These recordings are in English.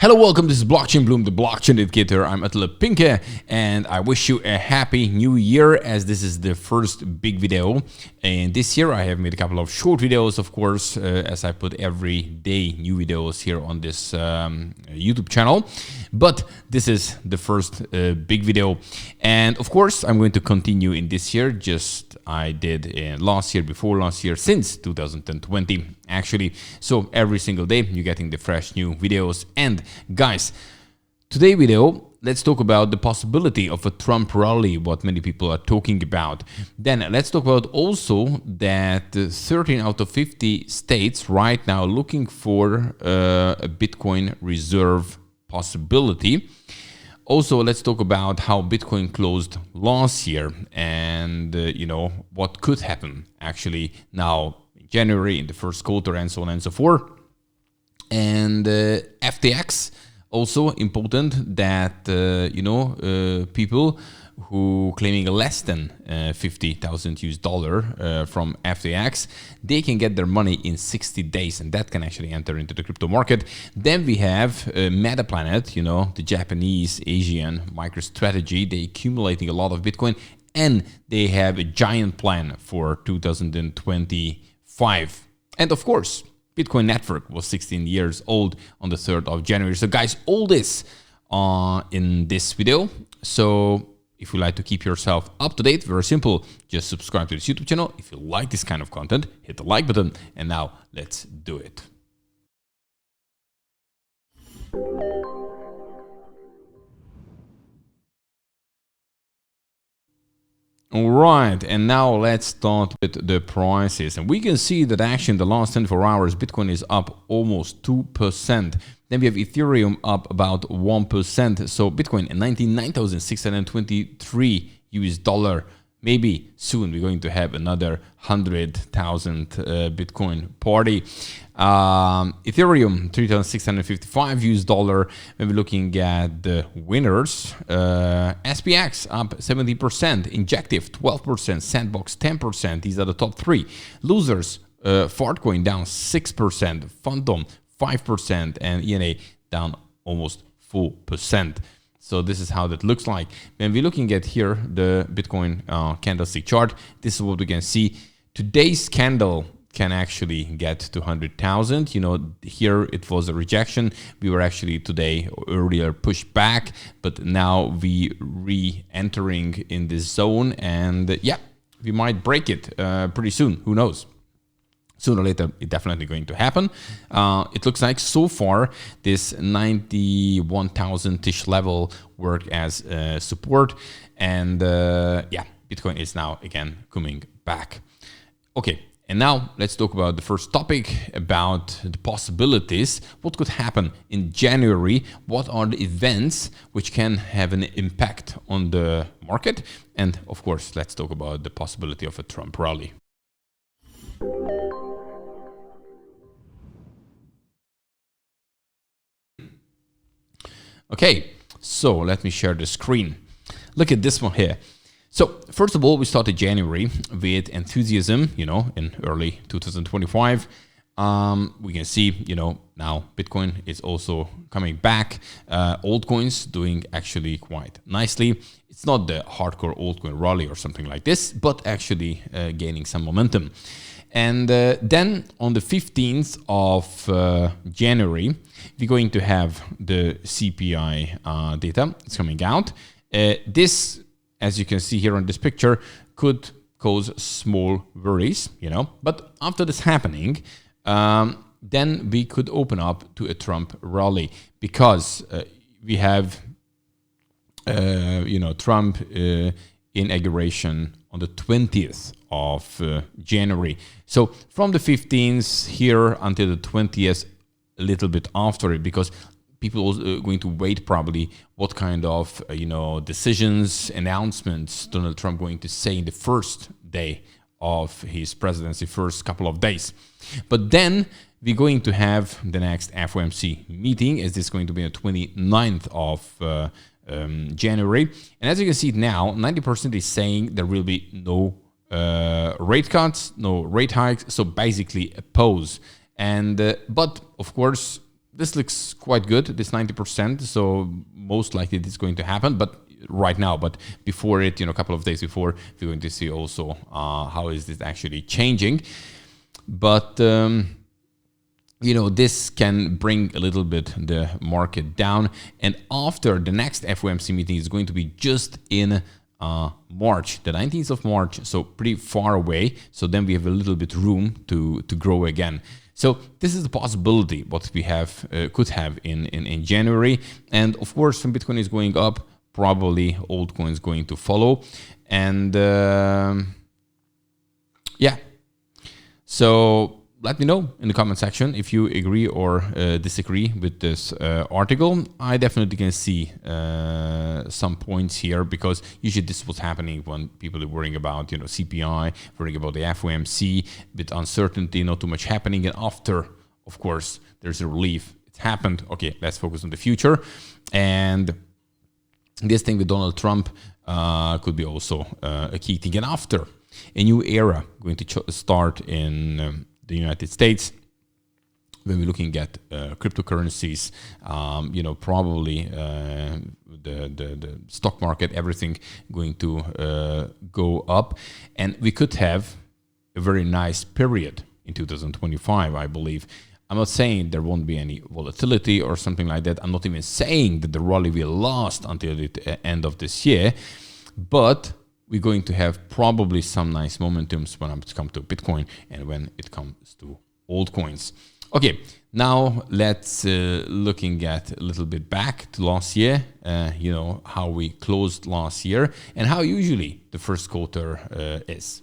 Hello, welcome. This is Blockchain Bloom, the blockchain educator. I'm Attila Pinke, and I wish you a happy new year, as this is the first big video. And this year I have made a couple of short videos, of course, as I put every day new videos here on this YouTube channel. But this is the first big video. And of course, I'm going to continue in this year, just I did in last year, before last year, since 2020, actually. So every single day you're getting the fresh new videos. And guys, today video, let's talk about the possibility of a Trump rally, what many people are talking about. Then let's talk about also that 13 out of 50 states right now looking for a Bitcoin reserve possibility. Also, let's talk about how Bitcoin closed last year and, what could happen actually now in January, in the first quarter, and so on and so forth. And FTX, also important that, people who claiming less than 50,000 US dollar from FTX, they can get their money in 60 days, and that can actually enter into the crypto market. Then we have Metaplanet, the Japanese Asian MicroStrategy. They accumulating a lot of Bitcoin, and they have a giant plan for 2025. And of course, Bitcoin network was 16 years old on the 3rd of January. So guys, all this in this video. So if you like to keep yourself up to date, very simple, just subscribe to this YouTube channel. If you like this kind of content, hit the like button. And now let's do it. All right, and now let's start with the prices. And we can see that actually in the last 24 hours, Bitcoin is up almost 2%. Then we have Ethereum up about 1%. So Bitcoin at 99,623 US dollar. Maybe soon we're going to have another 100,000 Bitcoin party. Ethereum 3,655 US dollar. When we're looking at the winners, SPX up 70%, Injective 12%, Sandbox 10%. These are the top three. Losers, Fartcoin down 6%, Phantom 5%, and ENA down almost 4%. So this is how that looks like. When we're looking at here, the Bitcoin candlestick chart, this is what we can see. Today's candle can actually get to 100,000. Here it was a rejection. We were actually today earlier pushed back, but now we re-entering in this zone. And we might break it pretty soon. Who knows? Sooner or later, it's definitely going to happen. It looks like so far this 91,000-ish level worked as support, and Bitcoin is now again coming back. Okay, and now let's talk about the first topic, about the possibilities. What could happen in January? What are the events which can have an impact on the market? And of course, let's talk about the possibility of a Trump rally. Okay, so let me share the screen. Look at this one here. So first of all, we started January with enthusiasm, in early 2025. We can see, now Bitcoin is also coming back. Altcoins doing actually quite nicely. It's not the hardcore altcoin rally or something like this, but actually gaining some momentum. And then on the 15th of January, we're going to have the CPI data. It's coming out. This, as you can see here on this picture, could cause small worries, But after this happening, then we could open up to a Trump rally, because we have, Trump inauguration on the 20th of January. So from the 15th here until the 20th, a little bit after it, because people are going to wait probably what kind of, decisions, announcements Donald Trump going to say in the first day of his presidency, first couple of days. But then we're going to have the next FOMC meeting, as this is going to be on the 29th of January. And as you can see now, 90% is saying there will be no rate cuts, no rate hikes, so basically a pause. And but of course, this looks quite good, this 90%. So most likely this is going to happen, but right now, but before it, a couple of days before, we're going to see also how is this actually changing. But this can bring a little bit the market down. And after the next FOMC meeting is going to be just in March, the 19th of March, so pretty far away. So then we have a little bit room to grow again. So this is the possibility what we have could have in January. And of course, when Bitcoin is going up, probably altcoins going to follow. And yeah, so let me know in the comment section if you agree or disagree with this article. I definitely can see some points here, because usually this is what's happening when people are worrying about, CPI, worrying about the FOMC, with uncertainty, not too much happening. And after, of course, there's a relief. It happened. Okay, let's focus on the future. And this thing with Donald Trump could be also a key thing. And after, a new era going to start in the United States, when we're looking at cryptocurrencies, probably the stock market, everything going to go up. And we could have a very nice period in 2025, I believe. I'm not saying there won't be any volatility or something like that. I'm not even saying that the rally will last until the end of this year, but we're going to have probably some nice momentums when it comes to Bitcoin and when it comes to altcoins. Okay, now let's looking at a little bit back to last year, how we closed last year and how usually the first quarter is.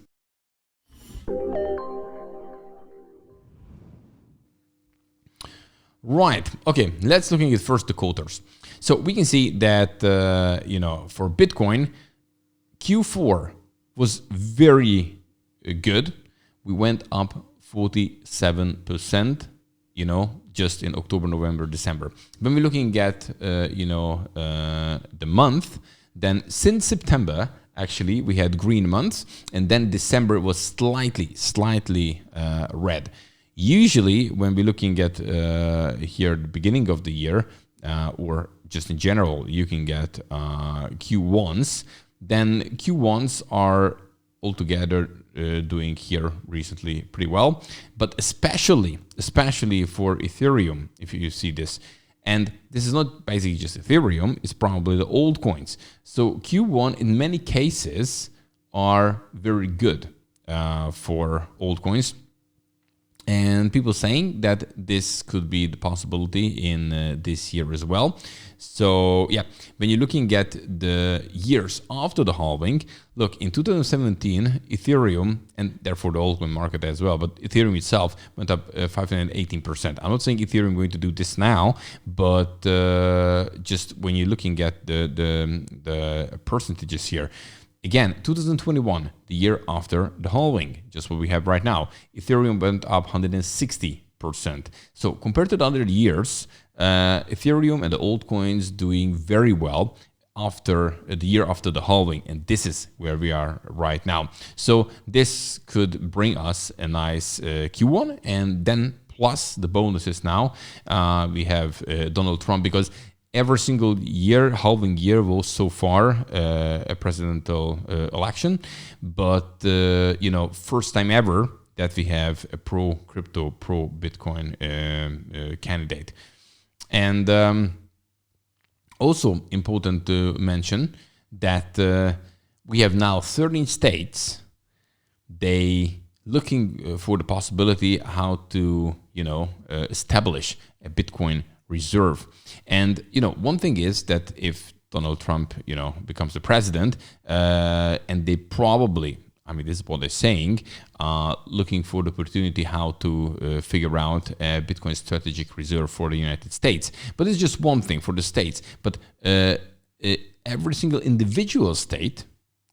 Right, okay, let's looking at first the quarters. So we can see that, for Bitcoin, Q4 was very good. We went up 47%, just in October, November, December. When we're looking at, the month, then since September, actually, we had green months, and then December was slightly red. Usually, when we're looking at here at the beginning of the year, or just in general, you can get Q1s. Then Q1s are altogether doing here recently pretty well, but especially for Ethereum, if you see this. And this is not basically just Ethereum, it's probably the old coins. So Q1 in many cases are very good for old coins. And people saying that this could be the possibility in this year as well. So yeah, when you're looking at the years after the halving, look, in 2017, Ethereum, and therefore the altcoin market as well, but Ethereum itself went up 518%. I'm not saying Ethereum going to do this now, but just when you're looking at the percentages here, again, 2021, the year after the halving, just what we have right now, Ethereum went up 160%. So compared to the other years, Ethereum and the altcoins doing very well after the year after the halving, and this is where we are right now. So this could bring us a nice Q1, and then plus the bonuses now. We have Donald Trump, because every single year, halving year, was so far a presidential election, but first time ever that we have a pro-crypto, pro-Bitcoin candidate. And also important to mention that we have now 13 states. They looking for the possibility how to establish a Bitcoin reserve. And one thing is that if Donald Trump becomes the president, and they probably, this is what they're saying, looking for the opportunity how to figure out a Bitcoin strategic reserve for the United States. But it's just one thing for the states. But every single individual state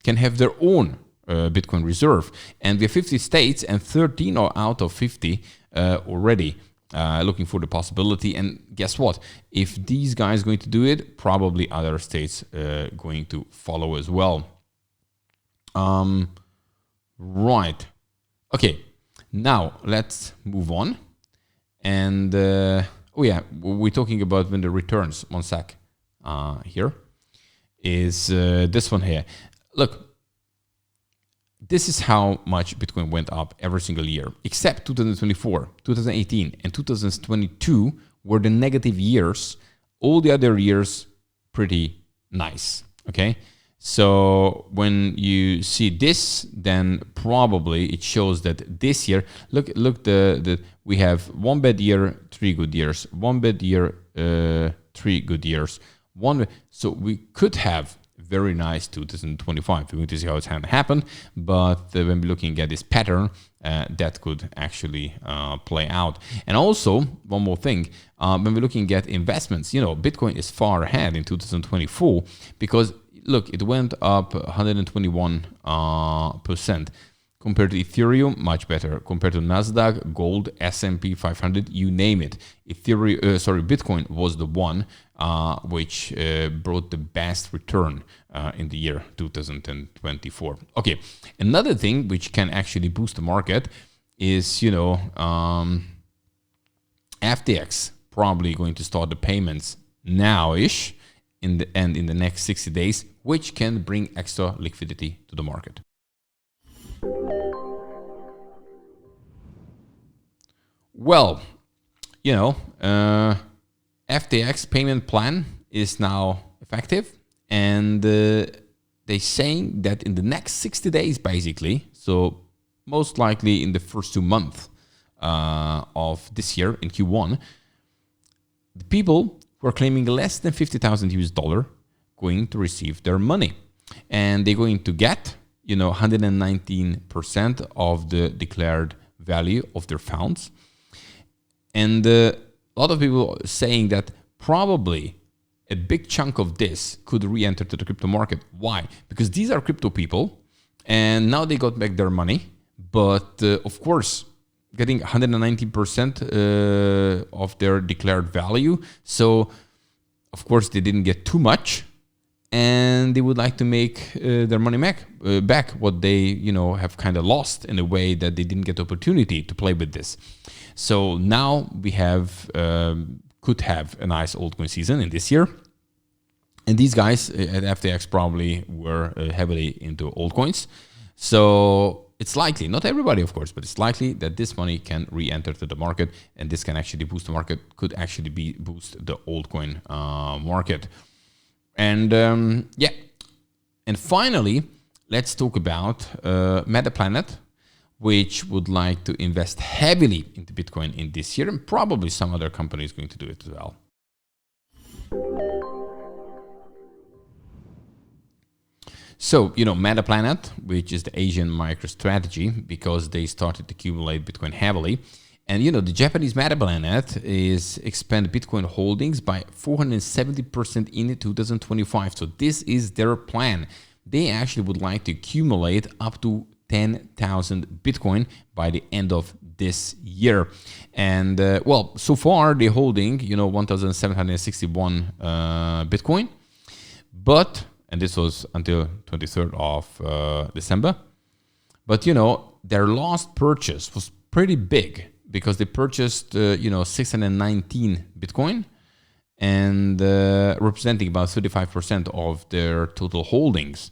can have their own Bitcoin reserve. And we have 50 states, and 13 are out of 50 already looking for the possibility. And guess what? If these guys going to do it, probably other states going to follow as well. Right. Okay. Now let's move on. And oh yeah, we're talking about when the returns, one sec, here is this one here. Look, this is how much Bitcoin went up every single year, except 2024, 2018, and 2022 were the negative years. All the other years, pretty nice, okay? So when you see this, then probably it shows that this year, look, we have one bad year, 3 good years, one bad year, 3 good years, so we could have very nice 2025. We're going to see how it's going to happen, but when we're looking at this pattern, that could actually play out. And also, one more thing, when we're looking at investments, you know, Bitcoin is far ahead in 2024 because look, it went up 121%. Compared to Ethereum, much better. Compared to Nasdaq, gold, S&P 500, you name it. Bitcoin was the one which brought the best return in the year 2024. Okay, another thing which can actually boost the market is, you know, FTX probably going to start the payments now-ish in the next 60 days, which can bring extra liquidity to the market. Well, you know, FTX payment plan is now effective, and they're saying that in the next 60 days, basically, so most likely in the first 2 months of this year in Q1, the people who are claiming less than 50,000 US dollar going to receive their money, and they're going to get, you know, 119% of the declared value of their funds. And a lot of people are saying that probably a big chunk of this could re-enter to the crypto market. Why? Because these are crypto people, and now they got back their money. But of course, getting 119% of their declared value. So, of course, they didn't get too much, and they would like to make their money back what they, you know, have kind of lost in a way that they didn't get opportunity to play with this. So now we have could have a nice altcoin season in this year. And these guys at FTX probably were heavily into altcoins. So it's likely, not everybody, of course, but it's likely that this money can re-enter to the market, and this can actually boost the market, could actually boost the altcoin market. And yeah, and finally, let's talk about Metaplanet, which would like to invest heavily into Bitcoin in this year, and probably some other company is going to do it as well. So, you know, Metaplanet, which is the Asian MicroStrategy, because they started to accumulate Bitcoin heavily. And, you know, the Japanese Metaplanet is expand Bitcoin holdings by 470% in 2025. So this is their plan. They actually would like to accumulate up to 10,000 Bitcoin by the end of this year. And well, so far they're holding, you know, 1,761 Bitcoin, but, and this was until 23rd of December, but, you know, their last purchase was pretty big because they purchased, you know, 619 Bitcoin, and representing about 35% of their total holdings.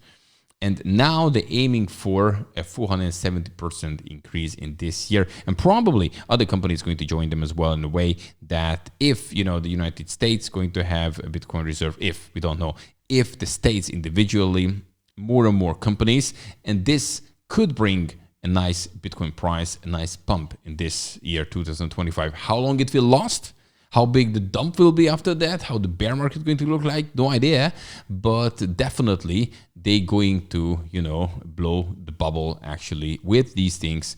And now they're aiming for a 470% increase in this year. And probably other companies going to join them as well, in a way that if, you know, the United States going to have a Bitcoin reserve, if, we don't know, if the states individually, more and more companies, and this could bring a nice Bitcoin price, a nice pump in this year, 2025. How long it will last? How big the dump will be after that, how the bear market is going to look like, no idea. But definitely they're going to, you know, blow the bubble actually with these things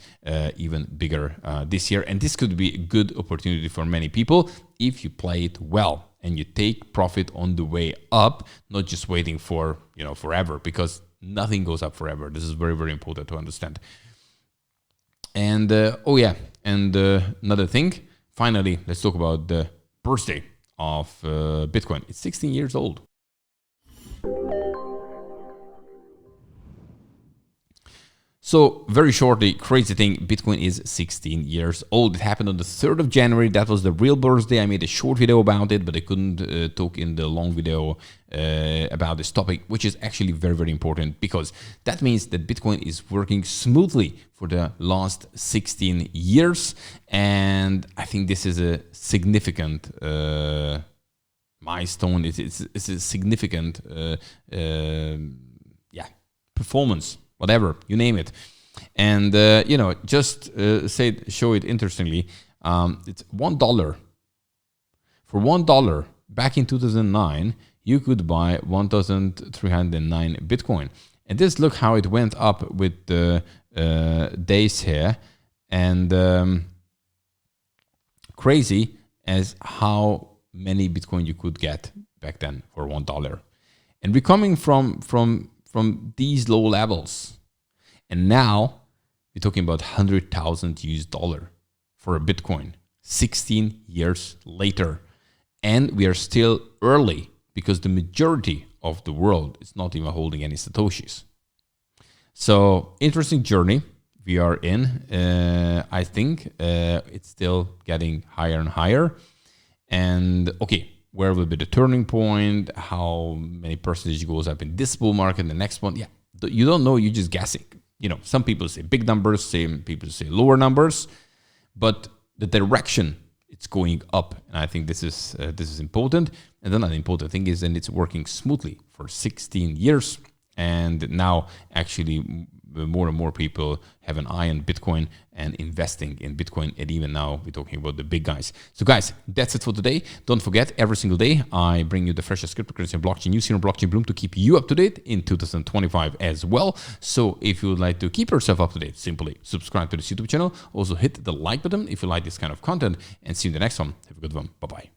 even bigger this year. And this could be a good opportunity for many people if you play it well and you take profit on the way up, not just waiting for, you know, forever, because nothing goes up forever. This is very, very important to understand. And oh yeah, and another thing, finally, let's talk about the birthday of Bitcoin. It's 16 years old. So very shortly, crazy thing, Bitcoin is 16 years old. It happened on the 3rd of January. That was the real birthday. I made a short video about it, but I couldn't talk in the long video about this topic, which is actually very, very important, because that means that Bitcoin is working smoothly for the last 16 years. And I think this is a significant milestone. It's a significant performance, whatever you name it. And just show it interestingly. It's $1. For $1 back in 2009, you could buy 1,309 Bitcoin. And this, look how it went up with the days here. And crazy as how many Bitcoin you could get back then for $1. And we're coming from these low levels. And now we're talking about 100,000 US dollar for a Bitcoin 16 years later. And we are still early, because the majority of the world is not even holding any Satoshis. So interesting journey we are in. I think it's still getting higher and higher. And okay, where will be the turning point? How many percentage goes up in this bull market, the next one? Yeah, you don't know. You're just guessing. Some people say big numbers, some people say lower numbers, but the direction, it's going up. And I think this is important. And then an important thing is, and it's working smoothly for 16 years. And now actually more and more people have an eye on Bitcoin and investing in Bitcoin. And even now we're talking about the big guys. So guys, that's it for today. Don't forget, every single day I bring you the freshest cryptocurrency and blockchain news here on Blockchain Bloom to keep you up to date in 2025 as well. So if you would like to keep yourself up to date, simply subscribe to this YouTube channel. Also hit the like button if you like this kind of content, and see you in the next one. Have a good one. Bye-bye.